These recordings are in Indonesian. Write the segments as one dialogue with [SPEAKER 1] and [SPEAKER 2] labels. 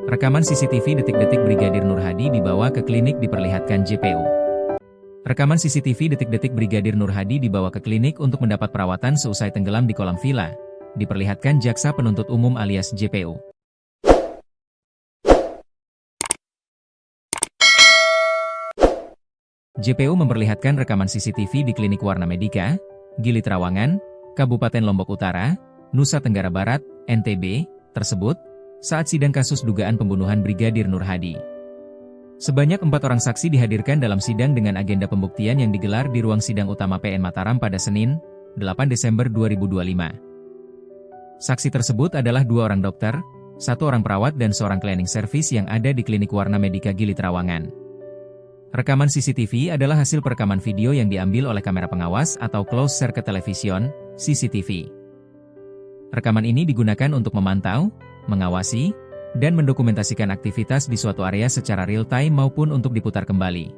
[SPEAKER 1] Rekaman CCTV detik-detik Brigadir Nur Hadi dibawa ke klinik diperlihatkan JPU. Rekaman CCTV detik-detik Brigadir Nur Hadi dibawa ke klinik untuk mendapat perawatan seusai tenggelam di kolam villa, diperlihatkan Jaksa Penuntut Umum alias JPU. JPU memperlihatkan rekaman CCTV di Klinik Warna Medika, Gili Trawangan, Kabupaten Lombok Utara, Nusa Tenggara Barat, NTB, tersebut, saat sidang kasus dugaan pembunuhan Brigadir Nur Hadi. Sebanyak 4 orang saksi dihadirkan dalam sidang dengan agenda pembuktian yang digelar di ruang sidang utama PN Mataram pada Senin, 8 Desember 2025. Saksi tersebut adalah 2 orang dokter, 1 orang perawat dan seorang cleaning service yang ada di Klinik Warna Medika Gili Trawangan. Rekaman CCTV adalah hasil perekaman video yang diambil oleh kamera pengawas atau closed circuit television, CCTV. Rekaman ini digunakan untuk memantau, mengawasi, dan mendokumentasikan aktivitas di suatu area secara real-time maupun untuk diputar kembali.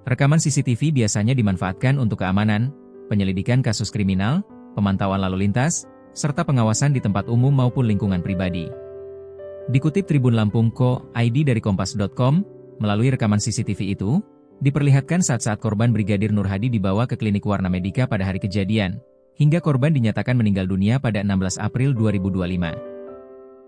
[SPEAKER 1] Rekaman CCTV biasanya dimanfaatkan untuk keamanan, penyelidikan kasus kriminal, pemantauan lalu lintas, serta pengawasan di tempat umum maupun lingkungan pribadi. Dikutip Tribun Lampung Co.id dari Kompas.com, melalui rekaman CCTV itu, diperlihatkan saat-saat korban Brigadir Nur Hadi dibawa ke Klinik Warna Medika pada hari kejadian, hingga korban dinyatakan meninggal dunia pada 16 April 2025.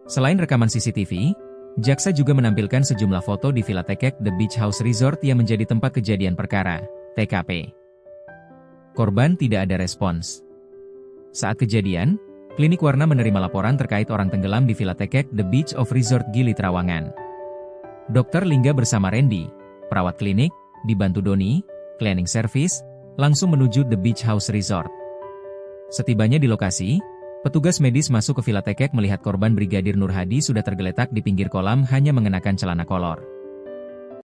[SPEAKER 1] Selain rekaman CCTV, jaksa juga menampilkan sejumlah foto di Villa Tekek The Beach House Resort yang menjadi tempat kejadian perkara, TKP. Korban tidak ada respons. Saat kejadian, Klinik Warna menerima laporan terkait orang tenggelam di Villa Tekek The Beach of Resort Gili Trawangan. Dr. Lingga bersama Randy, perawat klinik, dibantu Doni, cleaning service, langsung menuju The Beach House Resort. Setibanya di lokasi, petugas medis masuk ke Villa Tekek melihat korban Brigadir Nur Hadi sudah tergeletak di pinggir kolam hanya mengenakan celana kolor.